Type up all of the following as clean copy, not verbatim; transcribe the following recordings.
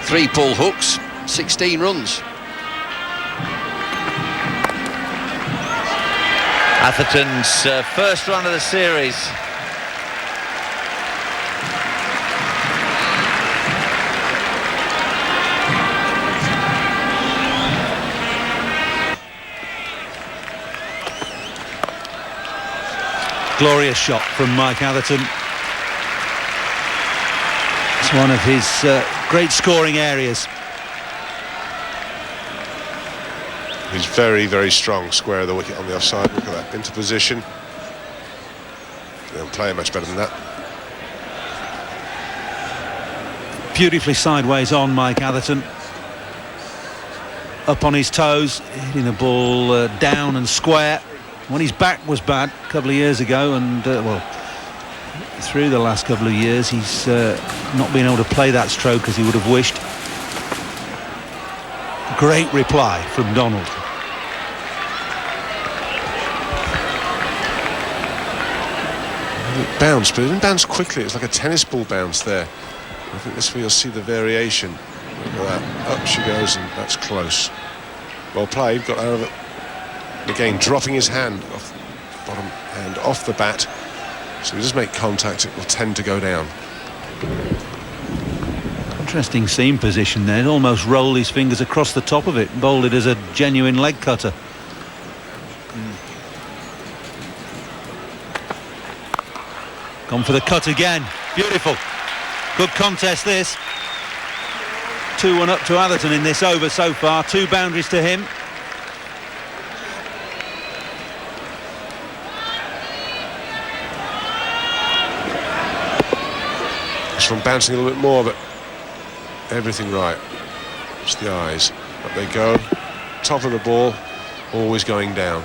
3 pull hooks, 16 runs. Atherton's first run of the series. Glorious shot from Mike Atherton. It's one of his great scoring areas. He's very, very strong, square of the wicket on the offside. Look at that, into position. They don't play much better than that. Beautifully sideways on, Mike Atherton. Up on his toes, hitting the ball down and square. When his back was bad a couple of years ago, and well, through the last couple of years, he's not been able to play that stroke as he would have wished. Great reply from Donald. It bounced, but it didn't bounce quickly. It was like a tennis ball bounce there. I think this is where you'll see the variation. Look at that. Up she goes, and that's close. Well played, got out of it. Again, dropping his hand off the bottom hand off the bat. So he does make contact, it will tend to go down. Interesting seam position there. Almost rolled his fingers across the top of it, bowled it as a genuine leg cutter. Gone for the cut again. Beautiful. Good contest this. 2-1 up to Atherton in this over so far. 2 boundaries to him. This one bouncing a little bit more, but everything right. Just the eyes. Up they go. Top of the ball, always going down.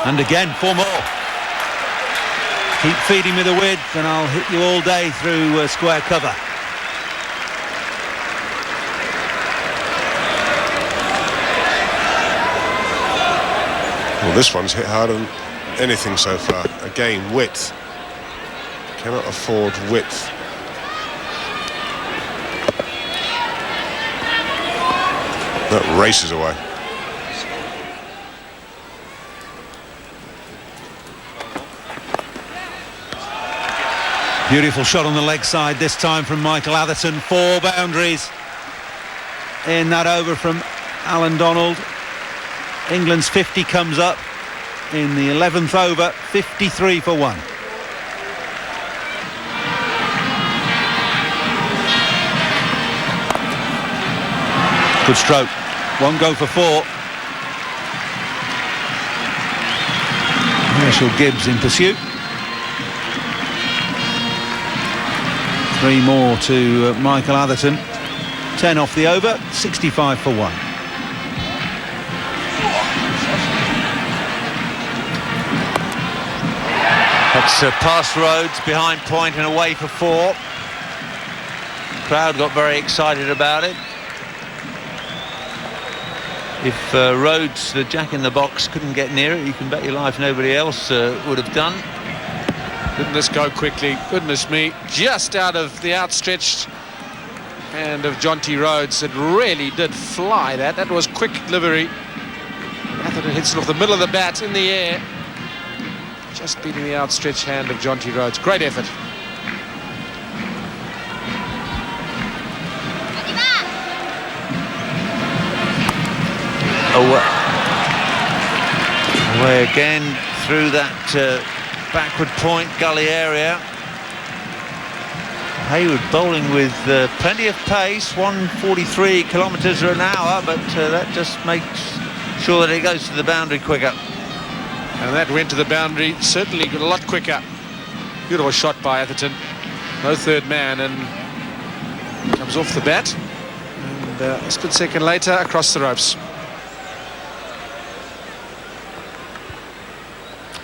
And again, 4 more. Keep feeding me the width and I'll hit you all day through square cover. Well, this one's hit harder than anything so far. Again, width. Cannot afford width. That races away. Beautiful shot on the leg side this time from Michael Atherton. 4 boundaries in that over from Alan Donald. England's 50 comes up in the 11th over, 53 for 1. Good stroke. 1 go for 4. Herschel Gibbs in pursuit. 3 more to Michael Atherton. 10 off the over, 65 for 1. That's past Rhodes, behind point and away for 4. Crowd got very excited about it. If Rhodes, the jack in the box, couldn't get near it, you can bet your life nobody else would have done. Didn't this go quickly? Goodness me, just out of the outstretched hand of Jonty Rhodes. It really did fly, that. That was quick delivery. Atherton hits it off the middle of the bat in the air. Just beating the outstretched hand of Jonty Rhodes. Great effort. Away again through that backward point gully area. Hayward bowling with plenty of pace, 143 kilometres an hour, but that just makes sure that it goes to the boundary quicker. And that went to the boundary certainly a lot quicker. Beautiful shot by Atherton. No third man, and comes off the bat. And a split second later, across the ropes.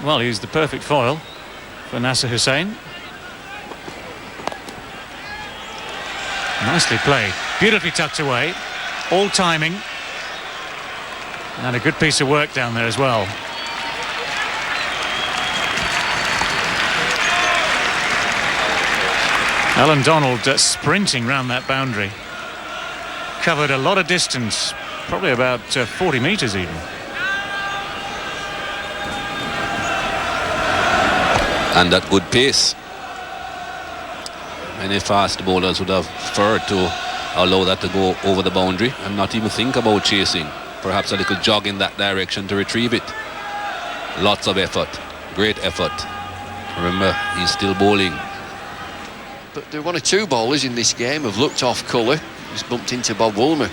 Well, he's the perfect foil for Nasser Hussain. Nicely played. Beautifully tucked away. All timing. And a good piece of work down there as well. Alan Donald sprinting round that boundary. Covered a lot of distance, probably about 40 metres even. And at good pace. Many fast bowlers would have preferred to allow that to go over the boundary and not even think about chasing. Perhaps a little jog in that direction to retrieve it. Lots of effort, great effort. Remember, he's still bowling. But there are one or two bowlers in this game have looked off colour. He's bumped into Bob Woolmer,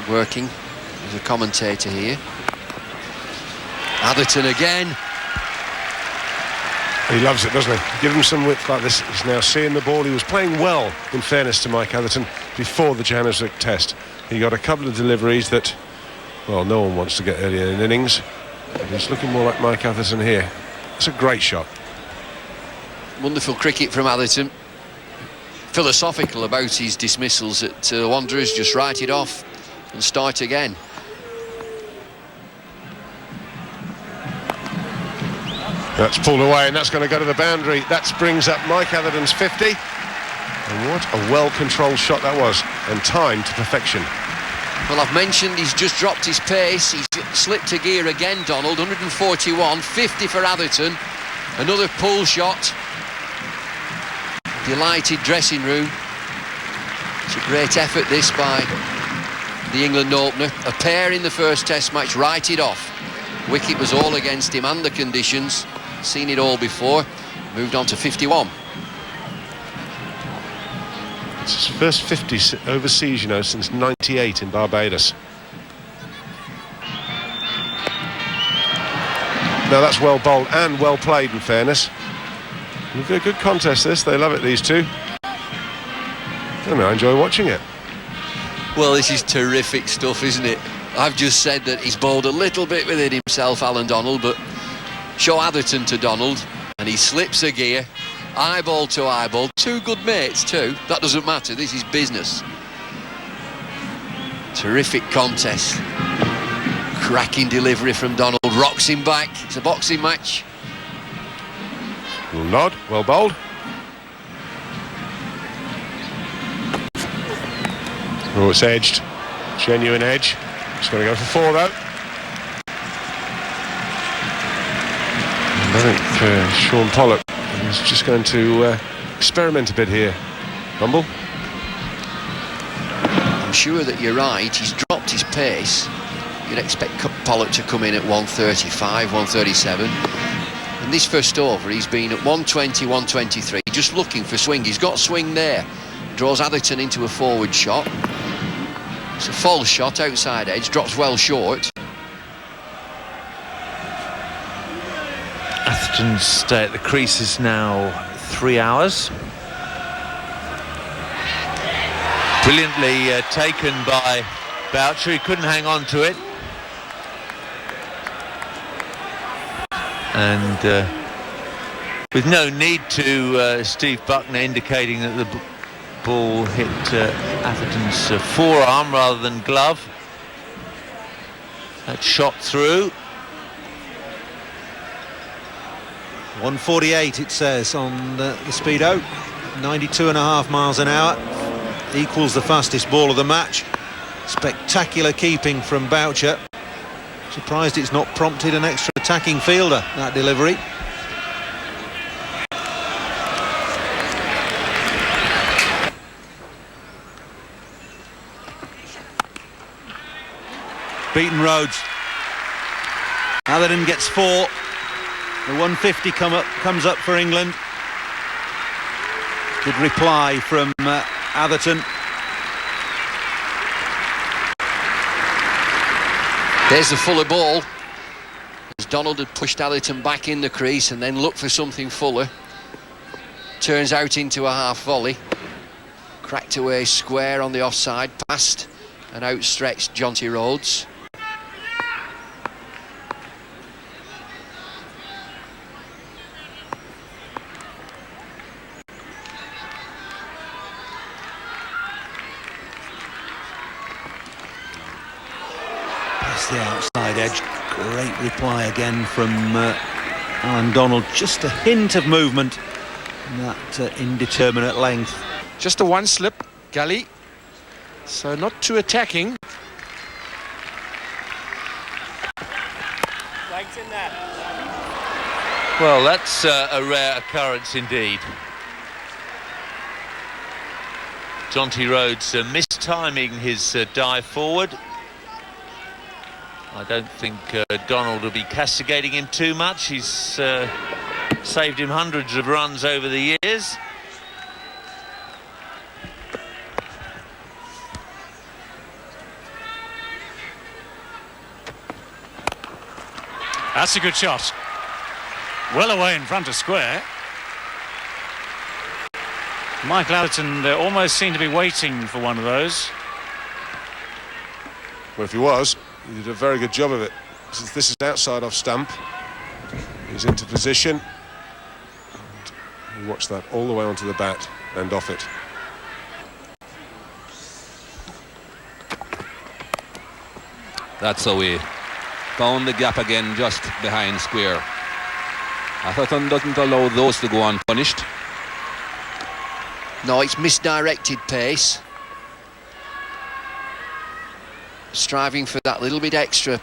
working as a commentator here. Atherton again. He loves it, doesn't he? Give him some width like this. He's now seeing the ball. He was playing well, in fairness to Mike Atherton, before the Johannesburg Test. He got a couple of deliveries that, well, no one wants to get earlier in innings. But he's looking more like Mike Atherton here. It's a great shot. Wonderful cricket from Atherton. Philosophical about his dismissals at Wanderers. Just write it off and start again. That's pulled away, and that's going to go to the boundary. That brings up Mike Atherton's 50. And what a well-controlled shot that was, and timed to perfection. Well, I've mentioned he's just dropped his pace. He's slipped a gear again, Donald. 141, 50 for Atherton. Another pull shot. Delighted dressing room. It's a great effort, this, by the England opener. A pair in the first Test match, right it off. Wicket was all against him and the conditions. Seen it all before. Moved on to 51. It's his first 50 overseas, you know, since 98 in Barbados. Now that's well bowled and well played, in fairness. It'll be a good contest, this. They love it, these two. And I enjoy watching it. Well, this is terrific stuff, isn't it? I've just said that he's bowled a little bit with it himself, Alan Donald, but show Atherton to Donald, and he slips a gear, eyeball to eyeball. Two good mates, too. That doesn't matter. This is business. Terrific contest. Cracking delivery from Donald. Rocks him back. It's a boxing match. Little nod, well bowled. Oh, it's edged. Genuine edge. Just going to go for 4, though. And I think Sean Pollock is just going to experiment a bit here. Rumble? I'm sure that you're right. He's dropped his pace. You'd expect Pollock to come in at 135, 137. In this first over, he's been at 120, 123, just looking for swing. He's got swing there. Draws Atherton into a forward shot. It's a false shot, outside edge, drops well short. Atherton's stay at the crease is now 3 hours. Brilliantly taken by Boucher. He couldn't hang on to it. And with no need to, Steve Buckner indicating that the ball hit Atherton's forearm rather than glove. That shot through. 148 it says on the speedo. 92.5 miles an hour. Equals the fastest ball of the match. Spectacular keeping from Boucher. Surprised it's not prompted an extra attacking fielder, that delivery. Beaten Rhodes. Atherton gets 4. The 150 comes up for England. Good reply from Atherton. There's the fuller ball. As Donald had pushed Atherton back in the crease and then looked for something fuller. Turns out into a half volley. Cracked away square on the offside, past an outstretched Jonty Rhodes. The outside edge. Great reply again from Alan Donald. Just a hint of movement that indeterminate length. Just a one slip gully, so not too attacking. Well, that's a rare occurrence indeed. Jonty Rhodes mistiming his dive forward. I don't think Donald will be castigating him too much. He's saved him hundreds of runs over the years. That's a good shot. Well away in front of square. Michael Atherton almost seemed to be waiting for one of those. Well, if he was, he did a very good job of it. Since this is outside off stump, he's into position. And he watched that all the way onto the bat and off it. That's away. Found the gap again just behind square. Atherton doesn't allow those to go unpunished. No, it's misdirected pace. Striving for that little bit extra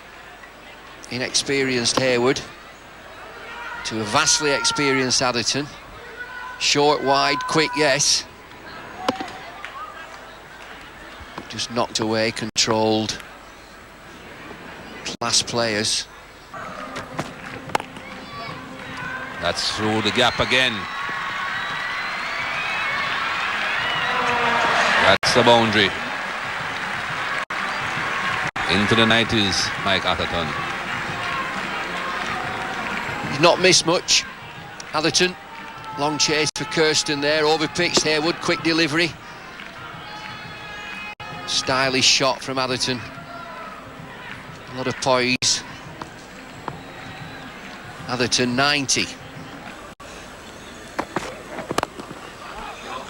inexperienced Hayward to a vastly experienced Atherton. Short, wide, quick, yes. Just knocked away, controlled. Class players. That's through the gap again. That's the boundary. Into the 90s, Mike Atherton. He's not missed much. Atherton, long chase for Kirsten there, overpicks Hayward, quick delivery. Stylish shot from Atherton. A lot of poise. Atherton 90.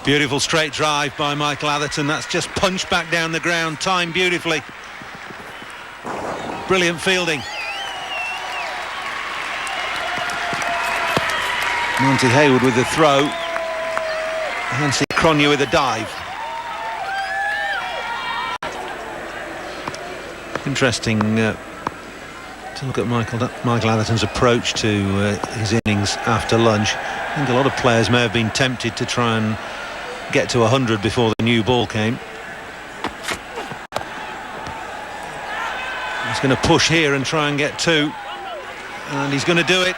Beautiful straight drive by Michael Atherton. That's just punched back down the ground, timed beautifully. Brilliant fielding. Monty Hayward with the throw. Hansi Cronje with a dive. Interesting to look at Michael Atherton's approach to his innings after lunch. I think a lot of players may have been tempted to try and get to 100 before the new ball came. He's going to push here and try and get two, and he's going to do it.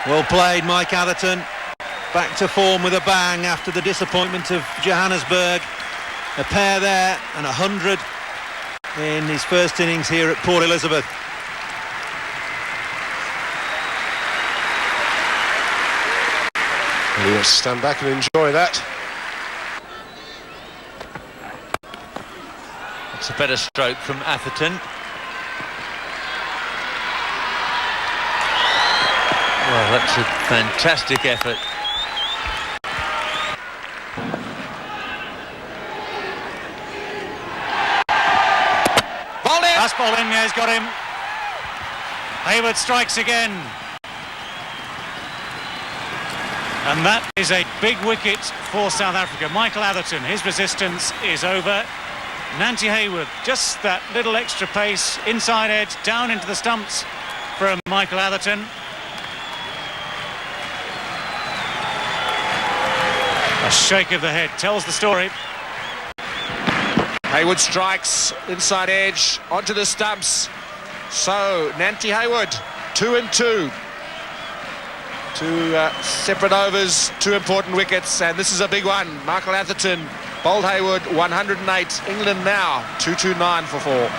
Well played, Mike Atherton. Back to form with a bang after the disappointment of Johannesburg. A pair there and 100 in his first innings here at Port Elizabeth. And he wants to stand back and enjoy that. It's a better stroke from Atherton. Well, that's a fantastic effort. Fast ball in, he's got him. Hayward strikes again. And that is a big wicket for South Africa. Michael Atherton, his resistance is over. Nanti Hayward, just that little extra pace, inside edge, down into the stumps from Michael Atherton. A shake of the head tells the story. Hayward strikes inside edge onto the stumps. So Nanti Hayward 2 and 2. Two separate overs, 2 important wickets, and this is a big one. Michael Atherton bowled Hayward 108. England now 229 for 4.